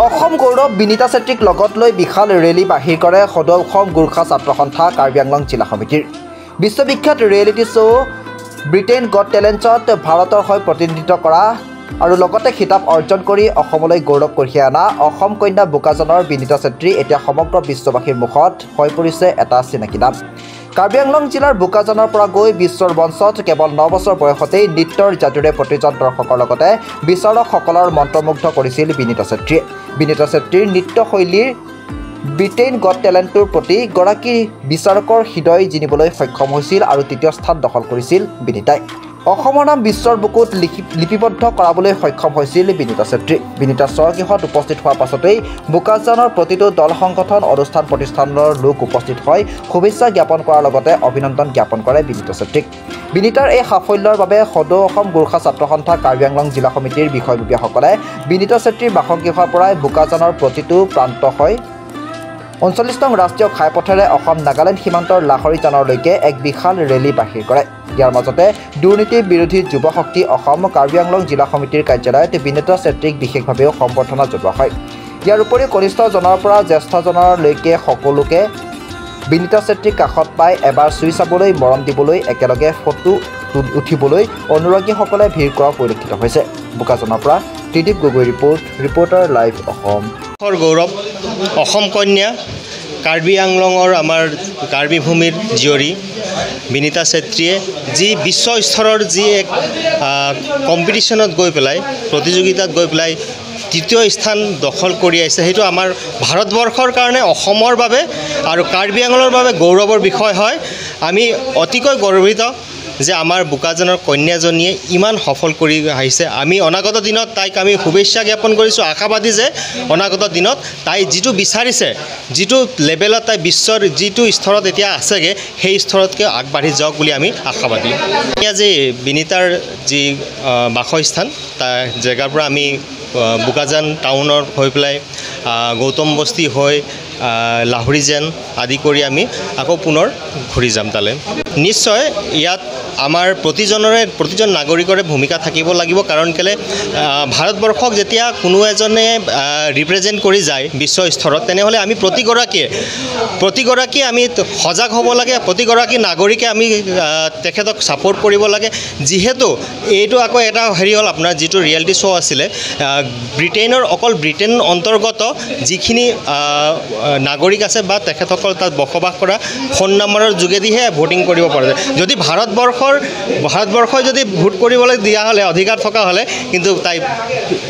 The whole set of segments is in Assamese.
অসম গৌৰৱ বিনীতা চেত্ৰীক লগত লৈ বিশাল ৰেলী বাহিৰ কৰে সদৌ অসম গোৰ্খা ছাত্ৰ সন্থা কাৰ্বি আংলং জিলা সমিতিৰ। বিশ্ববিখ্যাত ৰিয়েলিটি শ্ব' ব্ৰিটেইন গট টেলেণ্টত ভাৰতৰ হৈ প্ৰতিনিধিত্ব কৰা আৰু লগতে খিতাপ অৰ্জন কৰি অসমলৈ গৌৰৱ কঢ়িয়াই অনা অসম কন্যা বোকাজানৰ বিনীতা চেত্ৰী এতিয়া সমগ্ৰ বিশ্ববাসীৰ মুখত হৈ পৰিছে এটা চিনাকি নাম। কাৰ্বি আংলং জিলাৰ বোকাজানৰ পৰা গৈ বিশ্বৰ মঞ্চত কেৱল 9 বছৰ বয়সতেই নৃত্যৰ যাদুৰে প্ৰতিজন দৰ্শকৰ লগতে বিচাৰকসকলৰ মন্ত্ৰমুগ্ধ কৰিছিল বিনীতা চেত্ৰীয়ে। বিনীতা চেত্ৰীৰ নৃত্যশৈলীৰ ব্ৰিটেইন গট টেলেণ্টটোৰ প্ৰতি গৰাকী বিচাৰকৰ হৃদয় জিনিবলৈ সক্ষম হৈছিল আৰু তৃতীয় স্থান দখল কৰিছিল বিনীতাই। অসমৰ নাম বিশ্বৰ বুকুত লিপিবদ্ধ কৰাবলৈ সক্ষম হৈছিল বিনীতা চেত্ৰী। বিনীতা স্বগৃহত উপস্থিত হোৱাৰ পাছতেই বোকাজানৰ প্ৰতিটো দল সংগঠন অনুষ্ঠান প্ৰতিষ্ঠানৰ লোক উপস্থিত হৈ শুভেচ্ছা জ্ঞাপন কৰাৰ লগতে অভিনন্দন জ্ঞাপন কৰে বিনীতা চেত্ৰীক। বিনীতাৰ এই সাফল্যৰ বাবে সদৌ অসম গোৰ্খা ছাত্ৰ সন্থা কাৰ্বি আংলং জিলা সমিতিৰ বিষয়ববীয়াসকলে বিনীতা চেত্ৰীৰ বাসগৃহৰ পৰাই বোকাজানৰ প্ৰতিটো প্ৰান্ত হৈ 39 নং ৰাষ্ট্ৰীয় ঘাইপথেৰে অসম নাগালেণ্ড সীমান্তৰ লাহৰীজানলৈকে এক বিশাল ৰেলী বাহিৰ কৰে। ইয়াৰ মাজতে দুৰ্নীতি বিৰোধী যুৱ শক্তি অসম কাৰ্বি আংলং জিলা সমিতিৰ কাৰ্যালয়ত বিনীতা চেত্ৰীক বিশেষভাৱেও সম্বৰ্ধনা জনোৱা হয়। ইয়াৰ উপৰিও কনিষ্ঠজনৰ পৰা জ্যেষ্ঠজনলৈকে সকলোকে বিনীতা চেত্ৰীক কাষত পাই এবাৰ চুই চাবলৈ মৰম দিবলৈ একেলগে ফটো উঠিবলৈ অনুৰাগীসকলে ভিৰ কৰা পৰিলক্ষিত হৈছে। বোকাজানৰ পৰা ত্ৰিদীপ গগৈ ৰিপৰ্টাৰ লাইভ অসম। গৌৰৱ অসম কন্যা কাৰ্বি আংলঙৰ আমাৰ কাৰ্বি ভূমিৰ জীয়ৰী বিনীতা চেত্ৰীয়ে যি বিশ্ব স্তৰৰ যি এক কম্পিটিশ্যনত গৈ পেলাই প্ৰতিযোগিতাত গৈ পেলাই তৃতীয় স্থান দখল কৰি আহিছে, সেইটো আমাৰ ভাৰতবৰ্ষৰ কাৰণে অসমৰ বাবে আৰু কাৰ্বি আংলঙৰ বাবে গৌৰৱৰ বিষয় হয়। আমি অতিকৈ গৰ্বিত যে আমাৰ বোকাজানৰ কন্যাজনীয়ে ইমান সফল কৰি আহিছে। আমি অনাগত দিনত তাইক আমি শুভেচ্ছা জ্ঞাপন কৰিছোঁ, আশাবাদী যে অনাগত দিনত তাই যিটো বিচাৰিছে, যিটো লেভেলত তাই বিশ্বৰ যিটো স্তৰত এতিয়া আছেগৈ সেই স্তৰতকৈ আগবাঢ়ি যাওক বুলি আমি আশাবাদী। এতিয়া যে বিনীতাৰ যি বাসস্থান তাৰ জেগাৰ পৰা আমি বোকাজান টাউনৰ হৈ পেলাই গৌতম বস্তি হৈ লাহৰীজান আদি কৰি আমি আকৌ পুনৰ ঘূৰি যাম তালৈ। নিশ্চয় ইয়াত আমাৰ প্ৰতিজন নাগৰিকৰে ভূমিকা থাকিব লাগিব, কাৰণ কেলৈ ভাৰতবৰ্ষক যেতিয়া কোনো এজনে ৰিপ্ৰেজেণ্ট কৰি যায় বিশ্ব স্তৰত, তেনেহ'লে আমি প্ৰতিগৰাকীয়ে আমি সজাগ হ'ব লাগে, প্ৰতিগৰাকী নাগৰিকে আমি তেখেতক ছাপোৰ্ট কৰিব লাগে। যিহেতু এইটো আকৌ এটা হেৰি হ'ল আপোনাৰ যিটো ৰিয়েলিটি শ্ব' আছিলে ব্ৰিটেইনৰ, অকল ব্ৰিটেইন অন্তৰ্গত যিখিনি নাগৰিক আছে বা তেখেতসকল তাত বসবাস কৰা ফোন নম্বৰৰ যোগেদিহে ভোটিং কৰিব পৰা যায়। যদি ভাৰতবৰ্ষই যদি ভোট কৰিবলৈ দিয়া হ'লে, অধিকাৰ থকা হ'লে কিন্তু তাই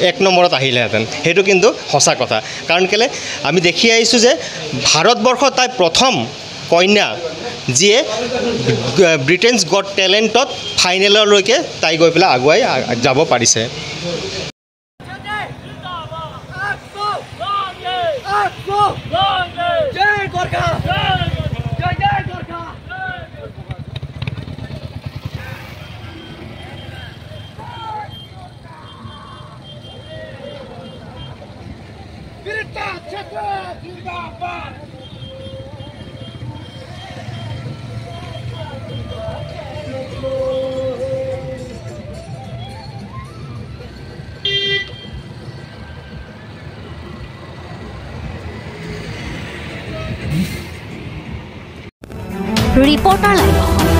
1 নম্বৰত আহিলেহেঁতেন। সেইটো কিন্তু সঁচা কথা, কাৰণ কেলৈ আমি দেখি আহিছোঁ যে ভাৰতবৰ্ষত তাই প্ৰথম কন্যা যিয়ে ব্ৰিটেইনছ গট টেলেণ্টত ফাইনেললৈকে তাই গৈ পেলাই আগুৱাই যাব পাৰিছে। Reporter live.